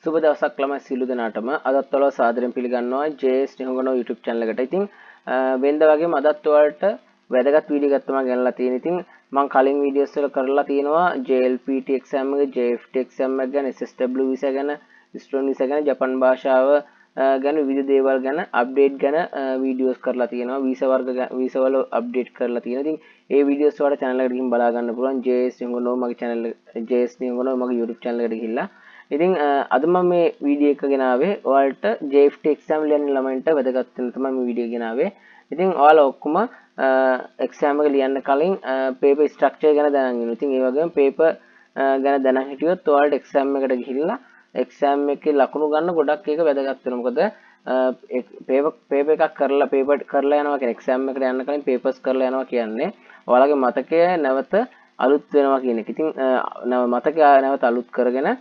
සුබ දවසක් ළමයි සියලු දෙනාටම අදත් ඔයාලව සාදරයෙන් පිළිගන්නවා JS නිහඬ YouTube channel එකට. ඉතින් වෙනද වගේම අදත් ඔයාලට වැදගත් වීඩියෝ එකක් තමයි ගෙනලා තියෙන්නේ. ඉතින් මම කලින් වීඩියෝස් වල කරලා තියෙනවා JLPT exam එක, JFT exam එක ගැන, SSW visa ගැන, student visa ගැන, ජපන් භාෂාව ගැන විවිධ දේවල් ගැන අප්ඩේට් ගැන වීඩියෝස් කරලා තියෙනවා. වීසා වර්ග වීසා වල අප්ඩේට් කරලා තියෙනවා. ඉතින් ඒ වීඩියෝස් වල channel එකට ගිහින් බලා ගන්න පුළුවන්. JS නිහඬ මගේ channel JS නිහඬ මගේ YouTube channel එකට ගිහිල්ලා ඉතින් අද මම මේ වීඩියෝ එක ගෙනාවේ ඔයාලට JFT exam ලියන ළමයින්ට වැදගත් වෙන තමයි මේ වීඩියෝ ගෙනාවේ. ඉතින් ඔයාලා ඔක්කොම exam එක ලියන්න කලින් paper structure ගැන දැනගෙන ඉන්න. ඉතින් ඒ වගේම paper ගැන දැනන් හිටියොත් ඔයාලට exam එකට ගිහිල්ලා exam එකේ ලකුණු ගන්න ගොඩක් ඒක වැදගත් වෙනවා. මොකද paper එකක් කරලා යනවා කියන්නේ exam එකට යන්න කලින් papers කරලා යනවා කියන්නේ ඔයාලගේ මතකය නැවත අලුත් වෙනවා කියන එක. ඉතින් මතකය නැවත අලුත් කරගෙන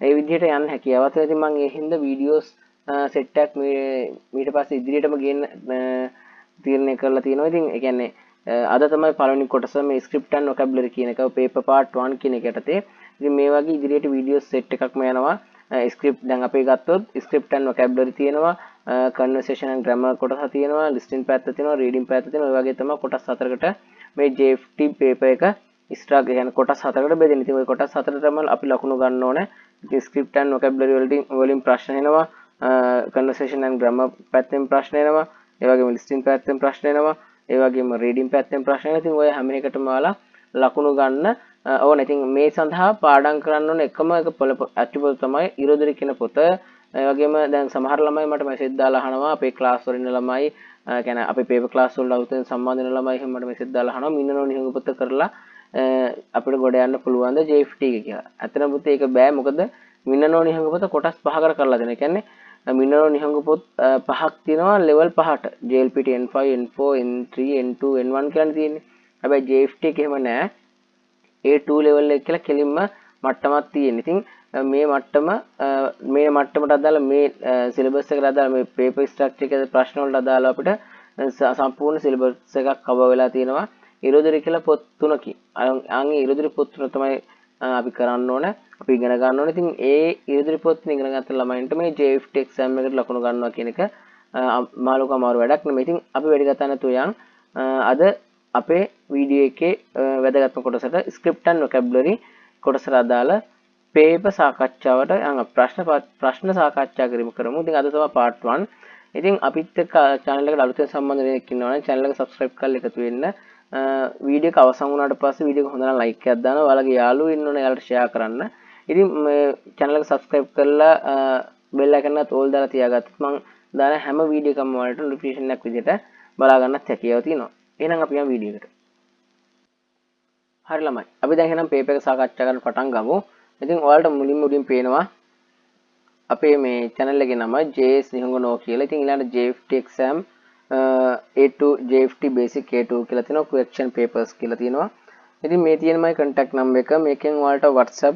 ඒ විදිහට යන්න හැකියාවක් තියෙනවා. ඉතින් මම ඒ හින්දා වීඩියෝස් සෙට් එකක් ඊට පස්සේ ඉදිරියටම ගේන්න තීරණය කරලා තියෙනවා. ඉතින් ඒ කියන්නේ අද තමයි පළවෙනි කොටස මේ script and vocabulary කියන එක paper part 1 කියන එක යටතේ. ඉතින් මේ වගේ ඉදිරියට වීඩියෝස් සෙට් එකක්ම යනවා. script දැන් අපේ ගත්තොත් script and vocabulary තියෙනවා, conversation and grammar කොටස තියෙනවා, listening පැත්ත තියෙනවා, reading පැත්ත තියෙනවා. ඔය වගේ තමයි කොටස් 4කට මේ JFT paper එක ස්ට්‍රක් කියන්නේ කොටස් 4කට බෙදෙන. ඉතින් ওই කොටස් 4ටම අපි ලකුණු ගන්න ඕනේ. ඉතින් script and vocabulary වලින් ප්‍රශ්න එනවා, conversation and grammar පැත්තෙන් ප්‍රශ්න එනවා, ඒ වගේම listening පැත්තෙන් ප්‍රශ්න එනවා, ඒ වගේම reading පැත්තෙන් ප්‍රශ්න එනවා. ඉතින් ඔය හැම එකටම ඔයාලා ලකුණු ගන්න ඕනේ. ඉතින් මේ සඳහා පාඩම් කරන්න ඕන එකම එක ඇක්ටිවල් තමයි ඉරෝදරි කියන පොත. ඒ වගේම දැන් සමහර ළමයි මට මෙසේජ් දාලා අහනවා අපේ ක්ලාස් වල ඉන්න ළමයි කියන්නේ අපේ පේපර් ක්ලාස් වල අලුතෙන් සම්බන්ධ වෙන ළමයි එහෙම මට මෙසේජ් දාලා අහනවා මින්නනෝ නිහඬ පොත කරලා අපිට ගොඩ යන්න පුළුවන්ද JFT එක කියලා. ඇත්තටම පුතේ ඒක බෑ. මොකද මින්නනෝ නිහඬ පොත කොටස් පහකට කරලා දෙනවා. ඒ කියන්නේ මින්නනෝ නිහඬ පොත් පහක් තියෙනවා ලෙවල් පහට. JLPT N5, N4, N3, N2, N1 කියලා තියෙන්නේ. හැබැයි JFT එක එහෙම නෑ. A2 level එක කියලා කෙලින්ම මට්ටමක් තියෙන. ඉතින් මේ මට්ටමට අදාළ මේ සිලබස් එකට අදාළ මේ පේපර් ස්ට්‍රක්චර් එකේ ප්‍රශ්න වලට අදාළව අපිට සම්පූර්ණ සිලබස් එකක් කවර් වෙලා තියෙනවා. ඉරෝදරි කියලා පොත් තුනකින්. අංගේ ඉරෝදරි පොත් තුන තමයි අපි කරන්න ඕන. අපි ඉගෙන ගන්න ඕන. ඉතින් ඒ ඉරෝදරි පොත් ඉගෙන ගත්ත ළමයින්ට මේ JFT exam එකට ලකුණු ගන්නවා කියන එක මාළුක අමාරු වැඩක් නෙමෙයි. ඉතින් අපි වැඩි කතා නැතුව යන් අද අපේ වීඩියෝ එකේ වැදගත්ම කොටසට script and vocabulary කොටසට අදාළ paper සාකච්ඡාවට යන ප්‍රශ්න සාකච්ඡා කරමු. ඉතින් අද තමයි part 1. ඉතින් අපිත් එක්ක channel එකට අලුතෙන් සම්බන්ධ වෙනෙක් ඉන්නවා නම් channel එක subscribe කරලා එකතු වෙන්න. වීඩියෝ එක අවසන් වුණාට පස්සේ වීඩියෝ එක හොඳ නම් like එකක් දානවා. ඔයාලගේ යාළුවෝ ඉන්නවනේ එයාලට share කරන්න. ඉතින් මේ channel එක subscribe කරලා bell icon එකත් all දාලා තියාගත්තොත් මම දාන හැම වීඩියෝ එකක්ම වලට notification එකක් විදිහට බලා ගන්නත් හැකියාව තියෙනවා. එහෙනම් අපි යමු වීඩියෝ එකට. හරි ළමයි. අපි දැන් එහෙනම් පේපර් එක සාකච්ඡා කරන්න පටන් ගමු. ඉතින් ඔයාලට මුලින් පේනවා අපේ මේ channel එකේ නම JS නිහඬ කියලා. ඉතින් ඊළඟට JFT exam A2 JFT basic A2 කියලා තියෙනවා. question papers කියලා තියෙනවා. ඉතින් මේ තියෙන my contact number එක මේකෙන් ඔයාලට WhatsApp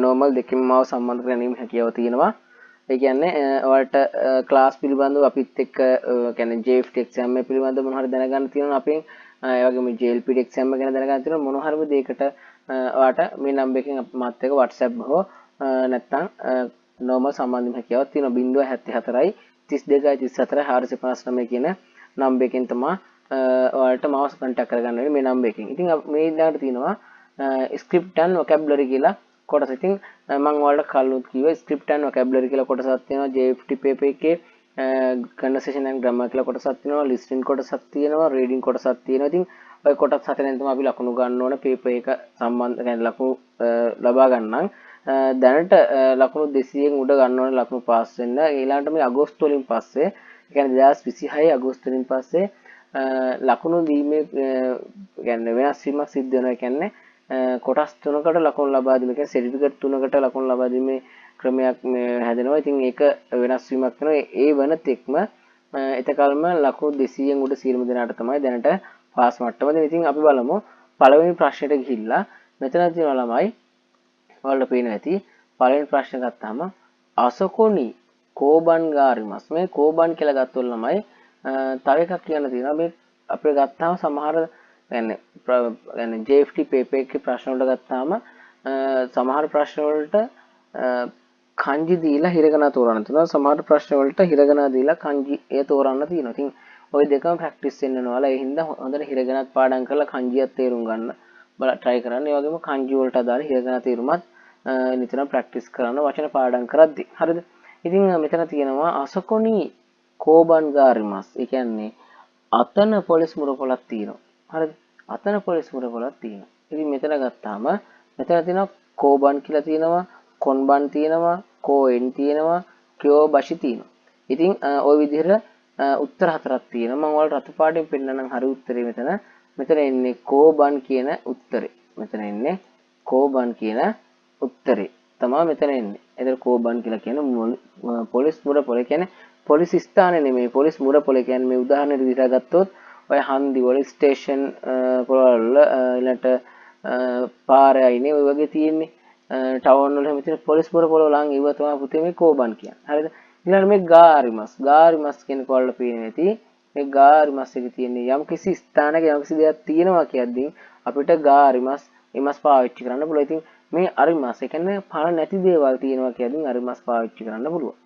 normal දෙකෙන්ම මාව සම්බන්ධ කර ගැනීම හැකියාව තියෙනවා. ඒ කියන්නේ ඔයාලට ක්ලාස් පිළිබඳව අපිත් එක්ක කියන්නේ JFT exam එක පිළිබඳව මොන හරි දැනගන්න තියෙනවා අපෙන් ඒ වගේම JLPT exam එක ගැන දැනගන්න තියෙනවා මොන හරිම දෙයකට ඔයාලට මේ නම්බර් එකෙන් මාත් එක්ක WhatsApp හෝ නැත්නම් normal සම්බන්ධ වෙන්න හැකියාවක් තියෙනවා 074යි 32යි 34යි 459 කියන නම්බර් එකෙන් තමයි ඔයාලට මාව contact කරගන්න වෙන්නේ මේ නම්බර් එකෙන්. ඉතින් මේ ඊළඟට තියෙනවා script and vocabulary කියලා කොටස. ඉතින් මම ඔයාලට කලිනුත් කිව්වා script and vocabulary කියලා කොටසක් තියෙනවා JFT paper එකේ conversation and grammar කියලා කොටසක් තියෙනවා, listening කොටසක් තියෙනවා, reading කොටසක් තියෙනවා. ඉතින් ඔය කොටස් හතරෙන් තමයි අපි ලකුණු ගන්න ඕන paper එක සම්බන්ධ කියන්නේ ලකුණු ලබා ගන්නම්. දැනට ලකුණු 200න් උඩ ගන්න ඕන ලකුණු පාස් වෙන්න. ඊළඟට මේ අගෝස්තු වලින් පස්සේ ඒ කියන්නේ 2026 අගෝස්තු වලින් පස්සේ ලකුණු දීමේ කියන්නේ වෙනස් වීමක් සිද්ධ වෙනවා. ඒ කියන්නේ කොටස් තුනකට ලකුණු ලබා දීම කියන්නේ සර්ටිෆිකේට් තුනකට ලකුණු ලබා දීමේ ක්‍රමයක් හැදෙනවා. ඉතින් ඒක වෙනස් වීමක් වෙනවා. ඒ වන තෙක්ම එතකල්ම ලකුණු 200න් උඩ සියලුම දෙනාට තමයි දැනට පාස් මට්ටම දෙන්නේ. ඉතින් අපි බලමු පළවෙනි ප්‍රශ්නෙට ගිහිල්ලා මෙතන තියෙන ළමයි ඔයාලට පේනවා ඇති පළවෙනි ප්‍රශ්නේ ගත්තාම අසකොනි කෝබන් ගාරිමස් මේ කෝබන් කියලා ගත්තොත් ළමයි තව එකක් කියන්න තියෙනවා මේ අපිට ගත්තාම සමහර يعني JFT paper එකේ ප්‍රශ්න වලට ගත්තාම සමහර ප්‍රශ්න වලට kanji දීලා හිරගනා තෝරන්න තියෙනවා. සමහර ප්‍රශ්න වලට හිරගනා දීලා kanji ඒ තෝරන්න තියෙනවා. ඉතින් ওই දෙකම ප්‍රැක්ටිස් වෙන්න ඕනවලා. ඒ හින්දා හොඳට හිරගනාත් පාඩම් කරලා kanjiයත් තේරුම් ගන්න බල try කරන්න. ඒ වගේම kanji වලට අදාළ හිරගනා තේරුමත් නිතරම ප්‍රැක්ටිස් කරන්න වචන පාඩම් කරද්දි. හරිද? ඉතින් මෙතන තියෙනවා අසකොනි කෝබන් ගාරිමස්. ඒ කියන්නේ අතන පොලිස් මුරපොලක් තියෙනවා. හරිද? අතන පොලිස් මුරපොලක් තියෙනවා. ඉතින් මෙතන ගත්තාම මෙතන තියෙනවා කෝබන් කියලා තියෙනවා, කොන්බන් තියෙනවා, කෝඑන් තියෙනවා, කියෝ බෂි තියෙනවා. ඉතින් ওই විදිහට උත්තර හතරක් තියෙනවා. මම ඔයාලට රතු පාටෙන් පෙන්නනම් හරි උත්තරේ මෙතන. මෙතන එන්නේ කෝබන් කියන උත්තරේ. මෙතන එන්නේ කෝබන් කියන උත්තරේ. තමයි මෙතන එන්නේ. එතන කෝබන් කියලා කියන්නේ පොලිස් මුරපොල කියන්නේ පොලිස් ස්ථානේ නෙමෙයි පොලිස් මුරපොල කියන්නේ මේ උදාහරණයක් විදිහට ගත්තොත් ඔය හන්දි වල ස්ටේෂන් පොළවල් ඊළඟට පාරේ අයිනේ ඔය වගේ තියෙන්නේ ටවුන් වල හැම තියෙන පොලිස් මුරපොල වලන් ඉව තමයි පුතේ මේ කෝබන් කියන්නේ. හරිද? ඊළඟට මේ ගාරිමස් කියන කොල්ල පේන්නේ නැති මේ ගාරිමස් එකේ තියෙන්නේ යම් කිසි ස්ථානයක යම් කිසි දෙයක් තියෙනවා කියද්දී අපිට ගාරිමස් එමස් පාවිච්චි කරන්න පුළුවන්. ඉතින් මේ අරිමස් ඒ කියන්නේ පණ නැති දේවල් තියෙනවා කියද්දී අරිමස් පාවිච්චි කරන්න පුළුවන්.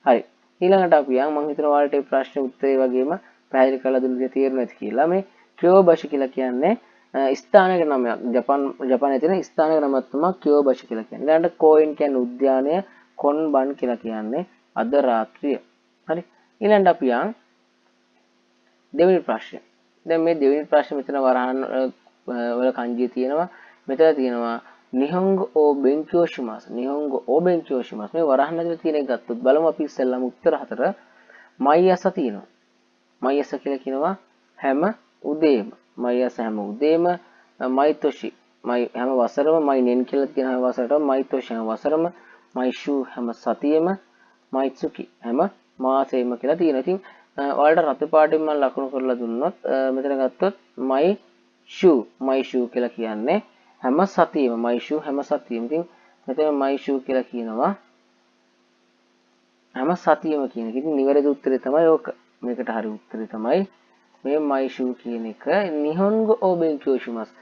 හරි. ඊළඟට අපි යන් මම හිතනවා ඔයාලට මේ ප්‍රශ්න උත්තරේ වගේම පැහැදිලි කරලා දුන්න දේ තේරුණා ඇති කියලා. මේ කියෝබෂි කියලා කියන්නේ ස්ථානයක නමයක්. ජපානයේ තියෙන ස්ථානයක නමක් තමයි කියෝබෂි කියලා කියන්නේ. ඊළඟට කෝයින් කියන්නේ උද්‍යානය, කොන්බන් කියලා කියන්නේ අද රාත්‍රිය. හරි. ඊළඟට අපි යන් දෙවෙනි ප්‍රශ්නය. දැන් මේ දෙවෙනි ප්‍රශ්නේ මෙතන වරහන් වල kanji තියෙනවා. මෙතන තියෙනවා නිහොංගෝ ඕ බෙන්කියෝ shimasu. නිහොංගෝ ඕ බෙන්කියෝ shimasu. මේ වරහන් ඇතුලේ තියෙන එක ගත්තොත් බලමු අපි ඉස්සෙල්ලාම උත්තර හතර. මයියස තියෙනවා. මයියස කියලා කියනවා හැම උදේම. මයියස හැම උදේම මයිතොෂි හැම වසරම මයිනෙන් කියලා කියන හැම වසරටම මයිතොෂි හැම වසරම මයිෂු හැම සතියෙම මයිත්සුකි හැම මාසෙම කියලා තියෙනවා. ඉතින් ඔයාලට රතු පාටින් මම ලකුණු කරලා දුන්නොත් මෙතන ගත්තොත් මයිෂු කියලා කියන්නේ හැම සතියෙම මයිෂු හැම සතියෙම. ඉතින් මෙතන මයිෂු කියලා කියනවා හැම සතියෙම කියන එක. ඉතින් නිවැරදි උත්තරේ තමයි ඕක. මේකට හරි උත්තරේ තමයි මේ මයිෂු කියන එක. නිහොන්ගෝ ඕ බෙන්කියෝ shimasu.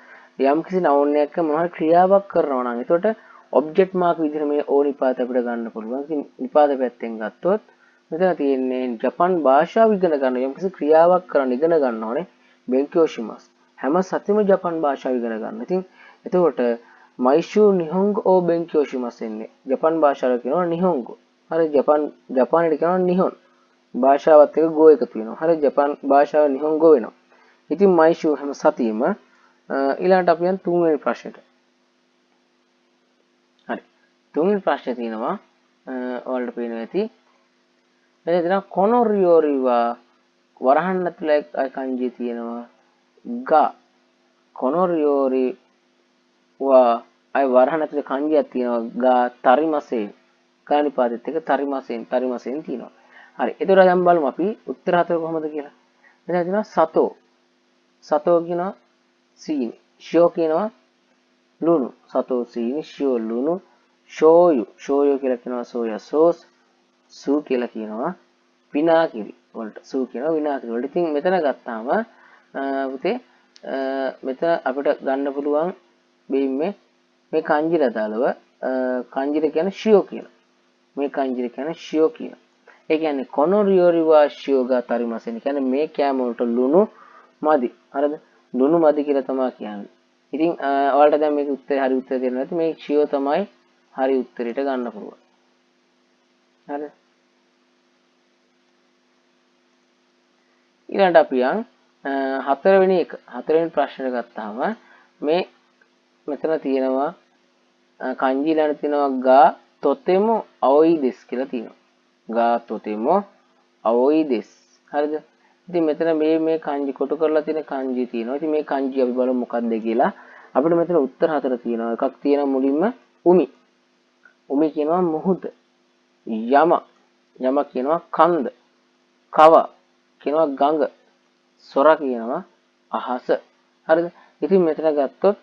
යම් කිසි නවුන් එකක මොනවා ක්‍රියාවක් කරනවා නම් එතකොට ඔබ්ජෙක්ට් මාක් විදිහට මේ ඕ නිපාත අපිට ගන්න පුළුවන්. ඉතින් නිපාත පැත්තෙන් ගත්තොත් මෙතන තියෙන්නේ ජපන් භාෂාව ඉගෙන ගන්න යම් කිසි ක්‍රියාවක් කරන්න ඉගෙන ගන්න ඕනේ බෙන්කියෝ shimasu. හැම සතියෙම ජපන් භාෂාව ඉගෙන ගන්න. ඉතින් එතකොට මයිෂු නිහොන්ගෝ ඕ බෙන්කියෝ shimasu එන්නේ ජපන් භාෂාව කියනවා නිහොන්ගෝ. හරි ජපානයේ කියනවා නිහොන්. භාෂාවත් එක්ක ගෝ එකතු වෙනවා. හරි ජපාන් භාෂාව නිහොන්ගෝ වෙනවා. ඉතින් මයිෂු හැම සතියෙම ඊළඟට අපි යන තුන්වෙනි ප්‍රශ්නෙට. හරි. තුන්වෙනි ප්‍රශ්නේ තියෙනවා ඔයාලට පේනවා ඇති. මෙතන තියෙනවා කොනොරියෝරිවා වරහන් ඇතුලේ kanji තියෙනවා ගා කොනොරියෝරිවා අය වරහන් ඇතුලේ kanjiයක් තියෙනවා ගා තරිමසෙන් කානිපාතෙත් එක තරිමසෙන් තියෙනවා. හරි. ඒතර දැන් බලමු අපි උත්තර හතර කොහොමද කියලා. මෙතන තියෙනවා සතෝ කියනවා සීනි. ෂෝ කියනවා ලුණු. සතෝ සීනි ෂෝ ලුණු. ෂෝයු කියලා කියනවා සෝයා සෝස්. සූ කියලා කියනවා විනාගිරි වලට. සූ කියනවා විනාගිරි වලට. ඉතින් මෙතන ගත්තාම පුතේ මෙතන අපිට ගන්න පුළුවන් මේ kanjira දාලව kanjira කියන්නේ ෂියෝ කියලා. මේ kanjira කියන්නේ ෂියෝ කියලා. ඒ කියන්නේ කොනොරියෝරිවා ෂියෝගා තරිමසෙන් කියන්නේ මේ කෑම වලට ලුණු මදි. හරිද? ලුණු මදි කියලා තමයි කියන්නේ. ඉතින් ඔයාලට දැන් මේක හරි උත්තරය දෙන්න නැති මේ ෂියෝ තමයි හරි උත්තරයට ගන්න පුළුවන්. හරිද? ඊළඟට අපි යන් හතරවෙනි ප්‍රශ්නෙට ගත්තාම මේ මෙතන තියෙනවා kanji ළඟ තියෙනවා ගා තොතෙමෝ අවොයි දෙස් කියලා තියෙනවා. ගා තොතෙමෝ අවොයි දෙස්. හරිද? ඉතින් මෙතන මේ kanji කොටු කරලා තියෙන kanji තියෙනවා. ඉතින් මේ kanji අපි බලමු මොකක්ද කියලා. අපිට මෙතන උත්තර හතර තියෙනවා. එකක් තියෙනවා මුලින්ම උමි කියනවා මුහුද. යම කියනවා කන්ද. කව කියනවා ගඟ. සොර කියනවා අහස. හරිද? ඉතින් මෙතන ගත්තොත්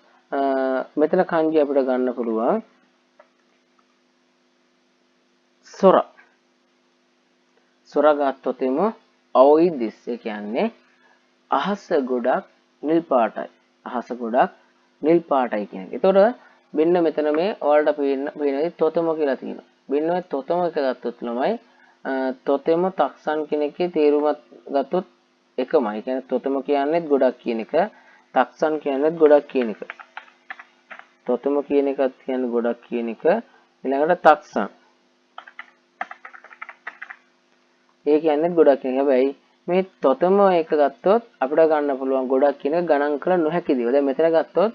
මෙතන kanji අපිට ගන්න පුළුවන් සොර ගත්තොත් එමු අවොයි දෙස්. ඒ කියන්නේ අහස ගොඩක් නිල් පාටයි. කියන එක. එතකොට මෙන්න මෙතන මේ ඔයාලට පේන්නේ තොතම කියලා තියෙනවා. මෙන්න මේ තොතම එක ගත්තොත් ළමයි තොතෙම තක්සන් කියන එකේ තේරුමත් ගත්තොත් එකමයි. ඒ කියන්නේ තොතම කියන්නේත් ගොඩක් කියන එක, තක්සන් කියන්නේත් ගොඩක් කියන එක. තොතම කියන එකත් කියන්නේ ගොඩක් කියන එක. ඊළඟට තක්සන්. ඒ කියන්නේ ගොඩක් කියන එක. හැබැයි මේ තොතම එක ගත්තොත් අපිට ගන්න පුළුවන් ගොඩක් කියන එක ගණන් කළ නොහැකි දේවල්. දැන් මෙතන ගත්තොත්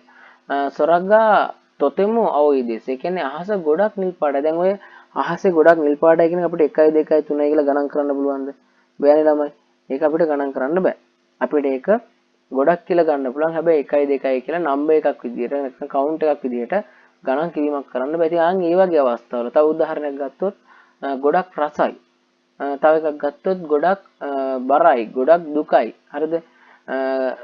සොරග්ගා තොතෙම අවීදේශ. ඒ කියන්නේ අහස ගොඩක් නිල් පාටයි. දැන් ඔය අහසේ ගොඩක් නිල් පාටයි කියන එක අපිට 1 2 3 කියලා ගණන් කරන්න පුළුවන්ද? බෑනේ ළමයි. ඒක අපිට ගණන් කරන්න බෑ. අපිට ඒක ගොඩක් කියලා ගන්න පුළුවන්. හැබැයි 1 2 කියලා නම්බර් එකක් විදියට නැත්නම් කවුන්ට් එකක් විදියට ගණන් කිරීමක් කරන්න බෑ. ඉතින් ආන් ඒ වගේ අවස්ථාවල තව උදාහරණයක් ගත්තොත් ගොඩක් රසයි. තව එකක් ගත්තොත් ගොඩක් බරයි, ගොඩක් දුකයි. හරිද?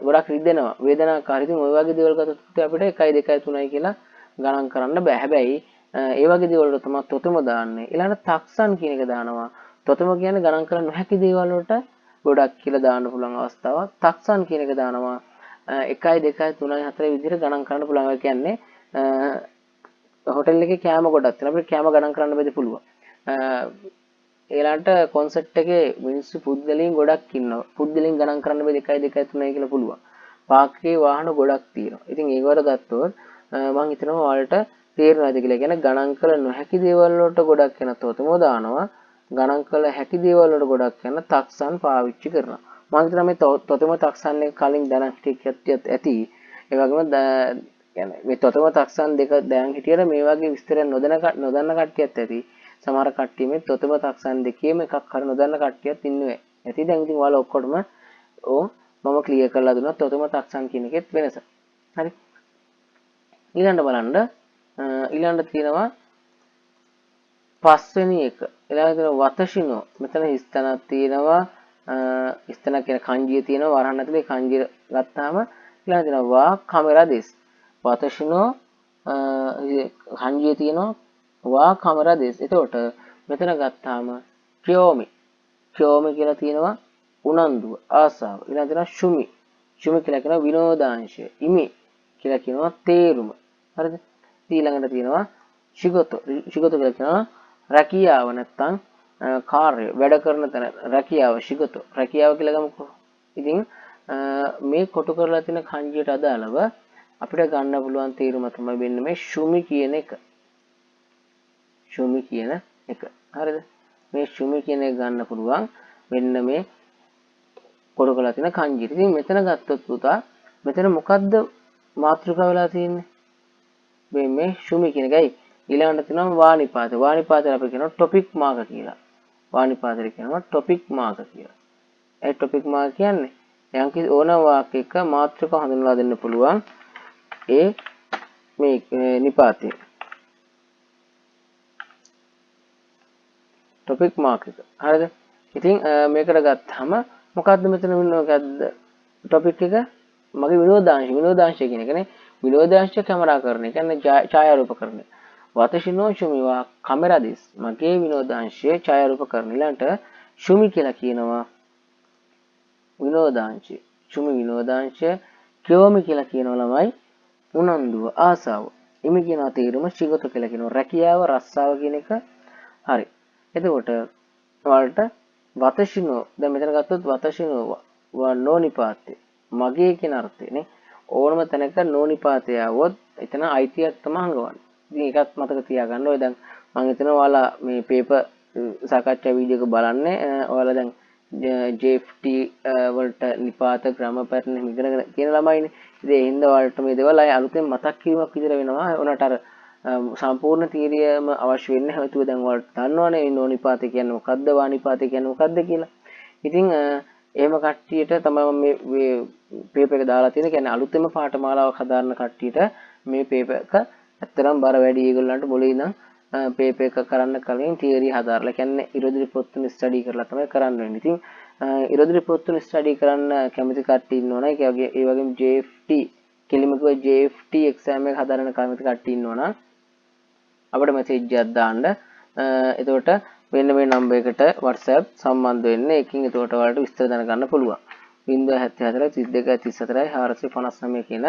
ගොඩක් රිදෙනවා, වේදනාකාරී. ඉතින් ওই වගේ දේවල් ගත්තොත් අපිට 1 2 3යි කියලා ගණන් කරන්න බෑ. හැබැයි ඒ වගේ දේවල් වලට තමයි තොතම දාන්නේ. ඊළඟට තක්සන් කියන එක දානවා. තොතම කියන්නේ ගණන් කරන්න නොහැකි දේවල් වලට ගොඩක් කියලා දාන්න පුළුවන් අවස්ථාවක්. තක්සන් කියන එක දානවා 1යි 2යි 3යි 4යි විදිහට ගණන් කරන්න පුළුවන්. ඒ කියන්නේ හොටෙල් එකේ කෑම ගොඩක් තියෙනවා. අපිට කෑම ගණන් කරන්න බැරි පුළුවන්. ඊළඟට කොන්සර්ට් එකේ මිනිස්සු පුද්ගලයන් ගොඩක් ඉන්නවා. පුද්ගලයන් ගණන් කරන්න බැරි 1යි 2යි 3යි කියලා පුළුවන්. පාර්කේ වාහන ගොඩක් තියෙනවා. ඉතින් ඒකවල ගත්තොත් මම හිතනවා ඔයාලට තේරෙනවද කියලා. කියන්නේ ගණන් කළ නොහැකි දේවල් වලට ගොඩක් වෙන තොතම දානවා. ගණන් කළ හැකි දේවල් වලට ගොඩක් වෙන තක්සන් පාවිච්චි කරනවා. මම හිතනවා මේ තොතම තක්සන් එක කලින් දැනන් හිටියත් ඇති. ඒ වගේම කියන්නේ මේ තොතම තක්සන් දෙක දැන් හිටියට මේ වගේ විස්තර නොදන්න කට්ටියත් ඇති. සමහර කට්ටිය මේ තොතම තක්සන් දෙකේම එකක් හරි නොදන්න කට්ටියත් ඉන්නවා. ඇති දැන් ඉතින් ඔයාලා ඔක්කොටම මම ක්ලියර් කරලා දුන්නා තොතම තක්සන් කියන එකෙත් වෙනස. හරි. ඊළඟට බලන්න ඊළඟට තියෙනවා පස්වෙනි එක. ඊළඟට තියෙනවා වතෂිනෝ. මෙතන ස්තනක් තියෙනවා. ස්තන කියන කංජිය තියෙනවා. වරහන් ඇතුලේ කංජිය ගත්තාම ඊළඟට තියෙනවා වා කැමරා දෙස්. වතෂිනෝ කංජිය තියෙනවා. වා කැමරා දෙස්. එතකොට මෙතන ගත්තාම කියෝමි. කියෝමි කියලා තියෙනවා උනන්දුව, ආසාව. ඊළඟට තියෙනවා ශුමි. ශුමි කියලා කියනවා විනෝදාංශය. ඉමි කියලා කියනවා තේරුම. හරිද? ඊළඟට තියෙනවා ශිගතෝ. ශිගතෝ කියලා කියනවා රැකියාව නැත්තම් කාර්ය වැඩ කරන තැන රැකියාව ශිගතෝ. රැකියාව කියලා ගමුකෝ. ඉතින් මේ කොටු කරලා තියෙන කංජියට අදාළව අපිට ගන්න පුළුවන් තේරුම තමයි වෙන්න මේ ශුමි කියන එක. ශුමි කියන එක. හරිද? මේ ශුමි කියන එක ගන්න පුළුවන් මෙන්න මේ කොටු කරලා තියෙන කංජියට. ඉතින් මෙතන ගත්තොත් පුතා මෙතන මොකද්ද මාතෘකාව වෙලා තියෙන්නේ? මේ ශුමි කියන එකයි. ඊළඟට තියෙනවා වානිපාත. වානිපාතේ අපි කියනවා ටොපික් මාර්ක කියලා. වානිපාතේ කියනවා ටොපික් මාර්ක කියලා. ඒ ටොපික් මාර්ක කියන්නේ යම්කිසි ඕනම වාක්‍යයක මාතෘකාව හඳුන්වලා දෙන්න පුළුවන්. ඒ මේ නිපාතේ ටොපික් මාර්ක් එක. හරිද? ඉතින් මේකට ගත්තාම මොකද්ද මෙතන මොකද්ද ටොපික් එක? මගේ විනෝදාංශ. විනෝදාංශ කියන එකනේ විනෝදාංශ කැමරාකරණය. කියන්නේ ඡායාරූපකරණය. වතෂිනෝ ශුමිවා කැමරා දිස්. මගේ විනෝදාංශයේ ඡායාරූපකරණය. ඊළඟට ශුමි කියලා කියනවා විනෝදාංශය. ශුමි විනෝදාංශය. කියෝමි කියලා කියනවා ළමයි උනන්දුව, ආසාව. ඉමි කියනවා තේරුම, ශිගත කියලා කියනවා රැකියාව, රස්සාව කියන එක. හරි. එතකොට ඔයාලට වතෂිනෝ දැන් මෙතන ගත්තොත් වතෂිනෝ නෝනිපාතේ මගේ කියන අර්ථය නේ. ඕනම තැනක නෝනිපාතය આવොත් එතන අයිතියක් තමයි හංගවන්නේ. ඉතින් ඒකත් මතක තියාගන්න. ඔය දැන් මම හිතනවා ඔයාලා මේ පේපර් සාකච්ඡා වීඩියෝ එක බලන්නේ. ඔයාලා දැන් JFT වලට නිපාත ග්‍රාමර් පැටර්න් ඉගෙන කියන ළමයිනේ. ඉතින් ඒ හින්දා ඔයාලට මේ දේවල් අය අලුතෙන් මතක් කිරීමක් විදිහට වෙනවා. උනට අර සම්පූර්ණ තීරියම අවශ්‍ය වෙන්නේ නැතුව දැන් ඔයාලට දන්නවනේ මේ නෝනිපාත කියන්නේ මොකද්ද, වානිපාත කියන්නේ මොකද්ද කියලා. ඉතින් එහෙම කට්ටියට තමයි මේ පේපර් එක දාලා තියෙන්නේ. කියන්නේ අලුතෙම පාඨමාලාවක් හදාන්න කට්ටියට මේ පේපර් එක ඇත්තටම බර වැඩි. ඒගොල්ලන්ට මොලේ ඉඳන් පේපර් එක කරන්න කලින් තියරි හදාarලා. කියන්නේ ඉරොදිරි පොත්තුන ස්ටඩි කරලා තමයි කරන්න වෙන්නේ. ඉතින් ඉරොදිරි පොත්තුන ස්ටඩි කරන්න කැමති කට්ටිය ඉන්නවනේ. ඒ වගේම JFT කෙලිමකව JFT එක්සෑම් එක හදාරන කැමති කට්ටිය ඉන්නවනම් අපිට මැසේජ් එකක් දාන්න. එතකොට මෙන්න මේ නම්බර් එකට WhatsApp සම්බන්ධ වෙන්න. ඒකෙන් එතකොට ඔයාලට විස්තර දැනගන්න පුළුවන්. 074 32 34 459 කියන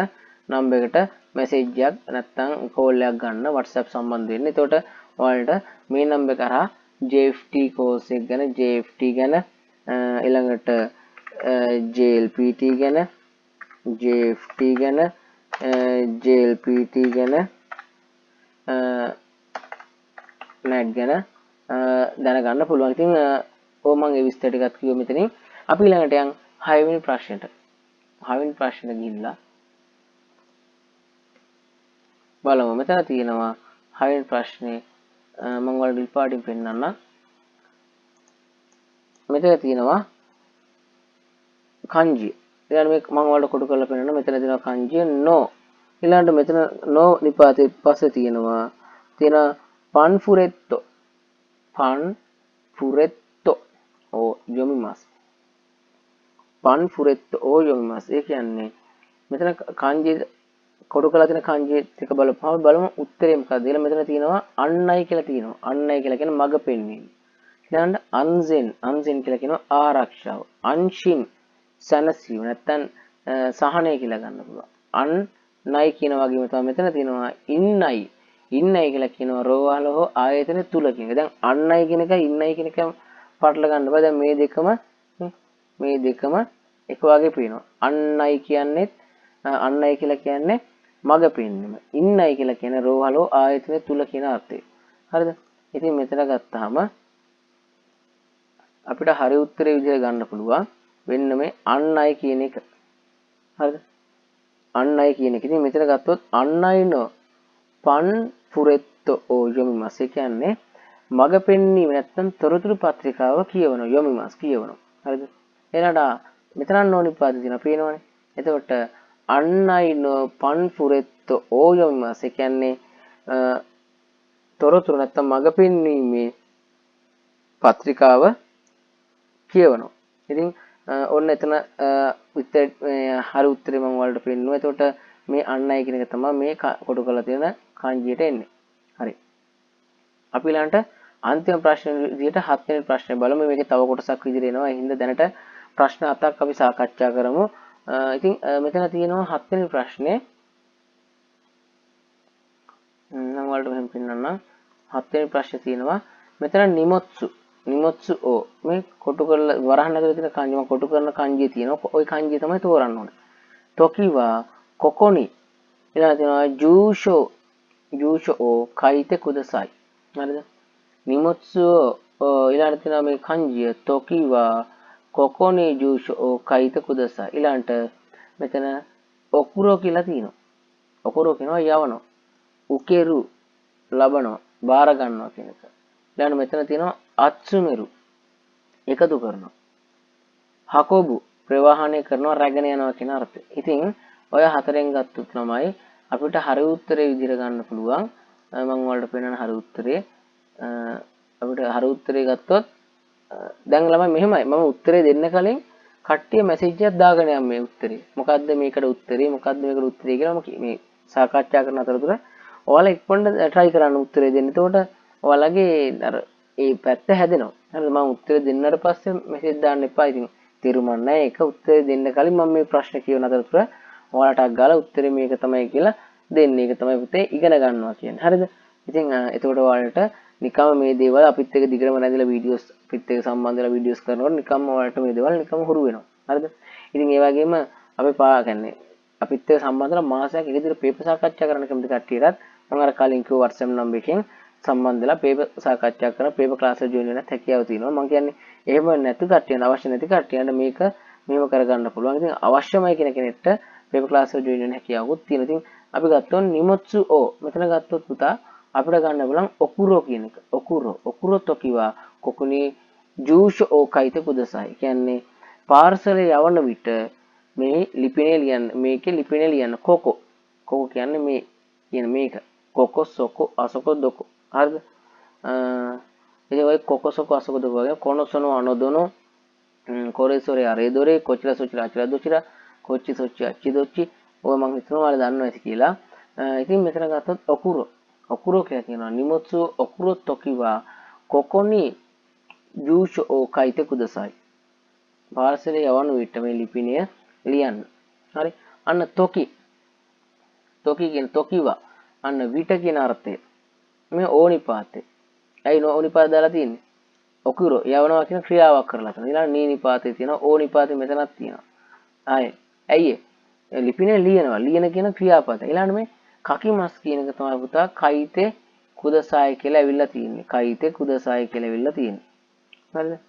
නම්බර් එකට මැසේජ් එකක් නැත්නම් කෝල් එකක් ගන්න WhatsApp සම්බන්ධ වෙන්න. එතකොට ඔයාලට මේ නම්බර් එක කරා JFT course එක ගැන JFT ගැන ඊළඟට JLPT ගැන JFT ගැන JLPT ගැන NAT ගැන දැනගන්න පුළුවන්. ඉතින් ඕක මම ඒ විස්තර ටිකත් කිව්ව මෙතනින්. අපි ඊළඟට යන් 6 වෙනි ප්‍රශ්නෙට. 6 වෙනි ප්‍රශ්නෙට ගිහිල්ලා බලමු. මෙතන තියෙනවා 6 වෙනි ප්‍රශ්නේ මම ඔයාලට රිපාඩින් පෙන්නන්නම්. මෙතන තියෙනවා kanji. ඊළඟ මේ මම ඔයාලට කොටු කරලා පෙන්නන්න. මෙතන තියෙනවා kanji no. ඊළඟට මෙතන no නිපාතේ පස්සේ තියෙනවා panfuretto. panfuretto o yomimasu. panfuretto o yomimasu. ඒ කියන්නේ මෙතන kanji කොටු කරලා තියෙන kanji ටික බලපුවම බලමු උත්තරේ මොකක්ද කියලා. මෙතන තියෙනවා අන්නයි කියලා තියෙනවා. අන්නයි කියලා කියන්නේ මඟ පෙන්වීම. ඊළඟට අන්සෙන් කියලා කියනවා ආරක්ෂාව. අන්ෂින් සනසීම නැත්තම් සහනය කියලා ගන්න පුළුවන්. අන්නයි කියන වගේම තමයි මෙතන තියෙනවා ඉන්නයි කියලා කියනවා රෝහල හෝ ආයතන තුල කියන එක. දැන් අන්නයි කියන එක ඉන්නයි කියන එක පටල ගන්න බෑ. දැන් මේ දෙකම එක වගේ පේනවා. අන්නයි කියලා කියන්නේ මඟ පෙන්වීම. ඉන්නයි කියලා කියන්නේ රෝහල හෝ ආයතන තුල කියන අර්ථය. හරිද? ඉතින් මෙතන ගත්තාම අපිට හරි උත්තරේ විදිහට ගන්න පුළුවන් වෙන්න මේ අන්නයි කියන එක. හරිද? අන්නයි කියන එක. ඉතින් මෙතන ගත්තොත් අන්නයිනෝ panfuretto o yomimasu කියන්නේ මඟ පෙන්වීම නැත්නම් තොරතුරු පත්‍රිකාව කියවන yomimasu කියවන. හරිද? එහෙනම් මෙතන නෝනිපාත තියෙනවා පේනවනේ. එතකොට අන්නයිනෝ panfuretto o yomimasu කියන්නේ තොරතුරු නැත්නම් මඟ පෙන්වීමේ පත්‍රිකාව කියවනවා. ඉතින් ඔන්න එතන හරි උත්තරේ මම ඔයාලට පෙන්නුවා. එතකොට මේ අන්නයි කියන එක තමයි මේ කොටු කරලා තියෙන kanjiයට එන්නේ. හරි. අපි ඊළඟට අන්තිම ප්‍රශ්න විදිහට 7 වෙනි ප්‍රශ්නේ බලමු. මේකේ තව කොටසක් විදිහට එනවා. ඒ හින්දා දැනට ප්‍රශ්න 7ක් අපි සාකච්ඡා කරමු. ඉතින් මෙතන තියෙනවා 7 වෙනි ප්‍රශ්නේ. මම ඔයාලට මෙහෙම පෙන්නන්නම්. 7 වෙනි ප්‍රශ්නේ තියෙනවා. මෙතන නිමොත්සු ඕ මේ කොටු කරලා වරහන් ඇතුලේ තියෙන kanji මම කොටු කරන kanji තියෙනවා. ওই kanji තමයි තෝරන්න ඕනේ. tokiwa kokoni ඊළඟ තියෙනවා jusho o kaite kudasai. හරිද? නිමොත්සු ඊළඟ තියෙනවා මේ kanji tokiwa kokoni jusho o kaite kudasai. ඊළඟට මෙතන okuro කියලා තියෙනවා. okuro කියනවා යවනවා. ukeru ලබනවා, බාර ගන්නවා කියන එක. ඊළඟ මෙතන තියෙනවා අත්සුමෙරු එකතු කරනවා. හකොබු ප්‍රවාහණය කරනවා, රැගෙන යනවා කියන අර්ථය. ඉතින් ඔය හතරෙන් ගත්තොත් තමයි අපිට හරි උත්තරේ විදිහට ගන්න පුළුවන්. මම ඔයාලට පෙන්නන හරි උත්තරේ අපිට හරි උත්තරේ ගත්තොත් දැන් ළමයි මෙහෙමයි. මම උත්තරේ දෙන්න කලින් කට්ටිය මැසේජ් එකක් දාගෙන යන්න මේ උත්තරේ. මොකද්ද මේකට උත්තරේ? මොකද්ද මේකට උත්තරේ කියලා මම මේ සාකච්ඡා කරන අතරතුර ඔයාලා ඉක්මනට try කරන්න උත්තරේ දෙන්න. එතකොට ඔයාලගේ අර ඒ පැත්ත හැදෙනවා. හරිද? මම උත්තරේ දෙන්නට පස්සේ මැසේජ් දාන්න එපා. ඉතින් තේරුම් නැහැ. ඒක උත්තරේ දෙන්න කලින් මම මේ ප්‍රශ්න කියවන අතරතුර ඔයාලට අග්ගාලා උත්තරේ මේක තමයි කියලා දෙන්නේ. ඒක තමයි පුතේ ඉගෙන ගන්නවා කියන්නේ. හරිද? ඉතින් එතකොට ඔයාලට නිකම්ම මේ දේවල් අපිත් එක්ක දිගටම නැදලා වීඩියෝස් අපිත් එක්ක සම්බන්ධ වෙලා වීඩියෝස් කරනකොට නිකම්ම ඔයාලට මේ දේවල් නිකම්ම හුරු වෙනවා. හරිද? ඉතින් ඒ වගේම අපි කියන්නේ අපිත් එක්ක සම්බන්ධ වෙලා මාසයක් එක විදිහට පේපර් සාකච්ඡා කරන්න කැමති කට්ටියටත් මම අර කලින් කිව්ව WhatsApp නම්බර් එකෙන් සම්බන්ධ වෙලා පේපර් සාකච්ඡා කරන පේපර් ක්ලාස් එක ජොයින් වෙන්නත් හැකියාව තියෙනවා. මම කියන්නේ එහෙම නැති කට්ටියන් අවශ්‍ය නැති කට්ටියන්ට මේක මෙහෙම කරගන්න පුළුවන්. ඉතින් අවශ්‍යමයි කියන කෙනෙක්ට පේපර් ක්ලාස් එක ජොයින් වෙන්න හැකියාවකුත් තියෙනවා. ඉතින් අපි ගත්තොත් නිමොත්සු ඕ මෙතන ගත්තොත් පුතා අපිට ගන්න බලන් ඔකුරෝ කියන එක. ඔකුරෝ tokiwa kokuni jusho o kaite kudasai. කියන්නේ පාර්සලේ යවන විට මේ ලිපිනේ ලියන්න මේකේ ලිපිනේ ලියන්න කොකෝ කියන්නේ මේ කියන මේක කොකෝ සොකෝ අසොකෝ දොකෝ. හරිද? ඉතින් ඔය කොකෝ සොකෝ අසොකෝ දොකෝ වගේ කොනොසොනෝ අනොදොනෝ කොරේසොරේ අරේදොරේ කොචිලා සොචිලා අචිලා දොචිලා කොච්චි සොච්චි අච්චි දොච්චි ඔය මම හිතනවා ඔයාලා දන්නවා ඇති කියලා. ඉතින් මෙතන ගත්තොත් ඔකුරෝ කියලා කියනවා. නිමොත්සු ඔකුරෝ tokiwa kokoni jusho o kaite kudasai. පාර්සලේ යවන විට මේ ලිපිනය ලියන්න. හරි? අන්න toki කියන tokiwa අන්න විට කියන අර්ථය. මේ ඕනිපාතේ. ඇයි නෝ නිපාත දාලා තියෙන්නේ? ඔකුරෝ යවනවා කියන ක්‍රියාවක් කරලා තියෙනවා. ඊළඟ නී නිපාතේ තියෙනවා. ඕ නිපාතේ මෙතනක් තියෙනවා. ආයේ ඇයි ලිපිනේ ලියනවා. ලියන කියන ක්‍රියාපද. ඊළඟ මේ කකිමස් කියන එක තමයි පුතා කයිතේ කුදසාය කියලා ඇවිල්ලා තියෙන්නේ. කයිතේ කුදසාය කියලා ඇවිල්ලා තියෙන්නේ. හරිද?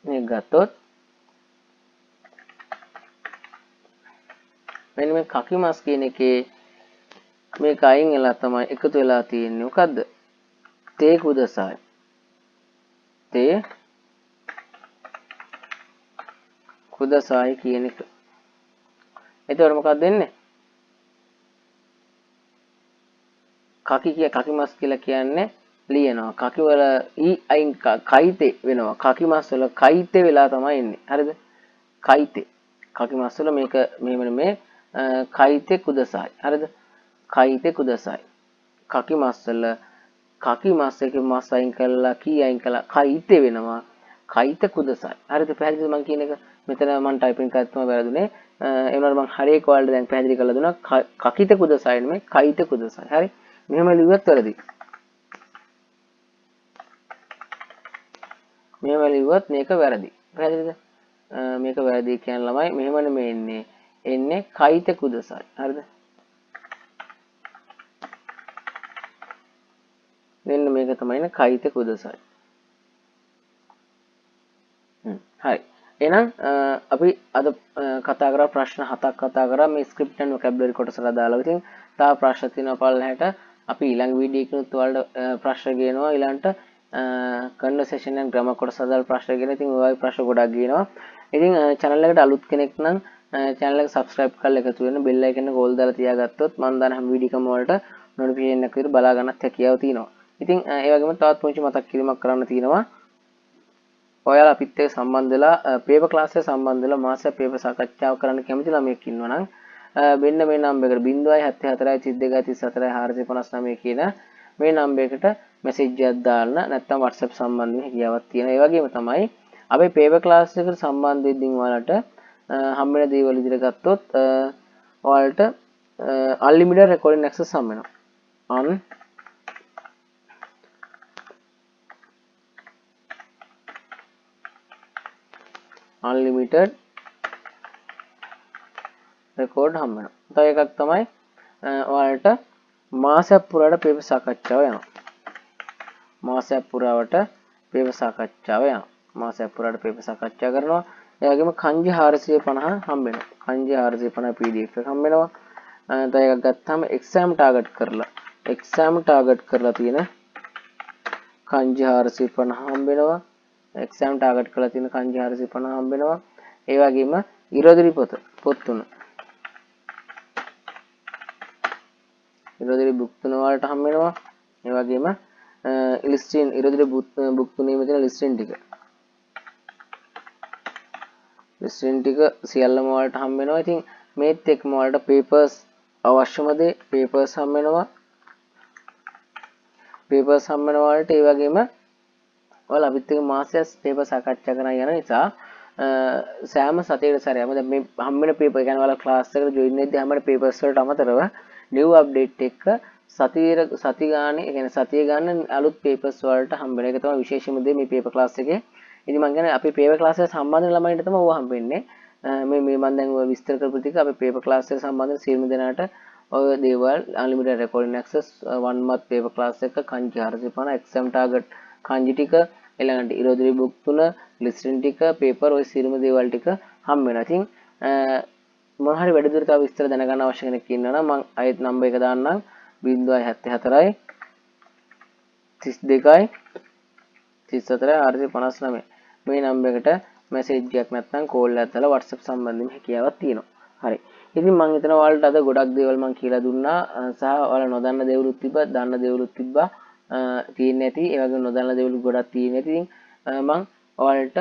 මේක ගත්තොත් මෙන්න මේ කකිමස් කියන එකේ මේක අයින් වෙලා තමයි එකතු වෙලා තියෙන්නේ. මොකද්ද? තේ කුදසාය. තේ කුදසාය කියන එක. එතකොට මොකක්ද වෙන්නේ? කකිමස් කියලා කියන්නේ ලියනවා. කකි වල ඊ අයින් කයිතේ වෙනවා. කකිමස් වල කයිතේ වෙලා තමයි එන්නේ. හරිද? කයිතේ. කකිමස් වල මේක මේ කයිතේ කුදසායි. හරිද? කයිතේ කුදසායි. කකිමස් වල කකිමස් එකේ මස් අයින් කළා කී අයින් කළා කයිතේ වෙනවා. කයිත කුදසායි. හරිද? පැහැදිලිද මම කියන එක? මෙතන මම ටයිපින් කරත් තමයි වැරදුනේ. ඒ වුණාට මම හරියට ඔයාලට දැන් පැහැදිලි කරලා දුන්නා. කකිත කුදසායි නෙමෙයි කයිත කුදසායි. හරි? මෙහෙම ලිව්වත් වැරදි. මෙහෙම ලිව්වත් මේක වැරදි. පැහැදිලිද? මේක වැරදි කියන ළමයි මෙහෙම නෙමෙයි එන්නේ කයිත කුදසායි. හරිද? මෙන්න මේක තමයි කයිත කුදසායි. හරි. එහෙනම් අපි අද කතා කරා ප්‍රශ්න 7ක් කතා කරා මේ ස්ක්‍රිප්ට් and vocabulary කොටසට දාලා. ඉතින් තව ප්‍රශ්න තියෙනවා පල්ලහැට. අපි ඊළඟ වීඩියෝ එකකිනුත් ඔයාලට ප්‍රශ්න ගේනවා. ඊළඟට conversation and grammar කොටස අදාළ ප්‍රශ්න ගෙන. ඉතින් ඔය වගේ ප්‍රශ්න ගොඩක් ගේනවා. ඉතින් channel එකට අලුත් කෙනෙක් නම් channel එක subscribe කරලා එකතු වෙන්න bell icon එක all දාලා තියාගත්තොත් මම දාන හැම වීඩියෝ එකම වලට notification එකක් විතර බලා ගන්නත් හැකියාව තියෙනවා. ඉතින් ඒ වගේම තවත් පුංචි මතක් කිරීමක් කරන්න තියෙනවා. ඔයාලා අපිත් එක්ක සම්බන්ධ වෙලා පේපර් ක්ලාස් එක සම්බන්ධ වෙලා මාසයක් පේපර් සාකච්ඡාවක් කරන්න කැමති ළමයෙක් ඉන්නවා නම් මෙන්න මේ නම්බර් එකට 074 32 459 කියන මේ නම්බර් එකට මැසේජ් එකක් දාන්න නැත්නම් WhatsApp සම්බන්ධයෙන් හැකියාවක් තියෙනවා. ඒ වගේම තමයි අපේ පේපර් ක්ලාස් එකට සම්බන්ධ වෙද්දී ඔයාලට හම්බ වෙන දේවල් විදිහට ගත්තොත් ඔයාලට unlimited recording access හම්බ වෙනවා. unlimited record හම්බ වෙනවා. තව එකක් තමයි ඔයාලට මාසයක් පුරාවට පේපර් සාකච්ඡාව යනවා. මාසයක් පුරාවට පේපර් සාකච්ඡාව යනවා. මාසයක් පුරාවට පේපර් සාකච්ඡා කරනවා. ඒ වගේම කංජි 450 හම්බ වෙනවා. කංජි 450 PDF එක හම්බ වෙනවා. තව එකක් ගත්තාම exam target කරලා තියෙන කංජි 450 හම්බ වෙනවා. exam target කරලා තියෙන කංජි 450 හම්බ වෙනවා. ඒ වගේම ඉරදිරි පොත් තුන. ඉරදිරි බුක් තුන වලට හම්බ වෙනවා. ඒ වගේම ඉලිස්ට්‍රීන් ඉරදිරි බුක් තුනේ මෙතන ලිස්ට්‍රීන් ටික සියල්ලම වලට හම්බ වෙනවා. ඉතින් මේත් එක්කම වලට papers අවශ්‍යම දේ papers හම්බ වෙනවා. papers හම්බ වෙන වලට ඒ වගේම ඔයාලා අපිත් එක්ක මාසයක් පේපර් සාකච්ඡා කරන යන නිසා සෑම සතියකට සැරයක්ම දැන් මේ හම්බෙන පේපර් කියන්නේ ඔයාලා ක්ලාස් එකට ජොයින් වෙද්දී හැමෝම පේපර්ස් වලට අමතරව new update එක සති ගානේ ඒ කියන්නේ සතිය ගන්න අලුත් පේපර්ස් වලට හම්බෙන එක තමයි විශේෂම දේ මේ පේපර් ක්ලාස් එකේ. ඉතින් මම කියන්නේ අපි පේපර් ක්ලාස් එකට සම්බන්ධ ළමයින්ට තමයි ඕවා හම්බෙන්නේ. මේ මම දැන් ඔය විස්තර කරපු ටික අපි පේපර් ක්ලාස් එකට සම්බන්ධ සියලුම දෙනාට ඔය දේවල් unlimited recording access 1 month paper class එක කංජි 450 exam target කංජි ටික ඊළඟට ඉරෝදිරි බුක් තුන ලිස්ටින් ටික පේපර් ඔය සියලුම දේවල් ටික හම්බ වෙනවා. ඉතින් මොන හරි වැඩිදුර තව විස්තර දැනගන්න අවශ්‍ය කෙනෙක් ඉන්නවා නම් මම ආයෙත් නම්බර් එක දාන්නම් 074 32 34 459 මේ නම්බර් එකට මැසේජ් එකක් නැත්නම් කෝල් එකක් දාලා WhatsApp සම්බන්ධයෙන් හැකියාවක් තියෙනවා. හරි. ඉතින් මම හිතනවා ඔයාලට අද ගොඩක් දේවල් මම කියලා දුන්නා සහ ඔයාලා නොදන්න දේවලුත් තිබ්බා දන්න දේවලුත් තිබ්බා තියෙන්නේ නැති ඒ වගේම නොදන්න දේවල් ගොඩක් තියෙන්නේ නැති. ඉතින් මම ඔයාලට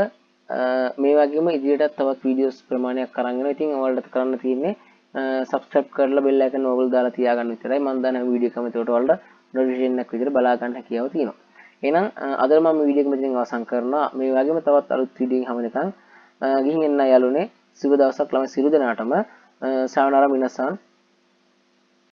මේ වගේම ඉදිරියටත් තවත් වීඩියෝස් ප්‍රමාණයක් අරන් එනවා. ඉතින් ඔයාලට කරන්න තියෙන්නේ subscribe කරලා bell icon ඕගොල්ලෝ දාලා තියාගන්න විතරයි. මම දාන හැම වීඩියෝ එකම ඒකට ඔයාලට notification එකක් විදිහට බලා ගන්න හැකියාව තියෙනවා. එහෙනම් අද මම මේ වීඩියෝ එක මෙතනින් අවසන් කරනවා. මේ වගේම තවත් අලුත් වීඩියෝ එකක් හැම වෙනකන් ගිහින් එන්න යාළුවනේ. සුබ දවසක් ළමයි සියලු දෙනාටම සාවනාරා මිනසන්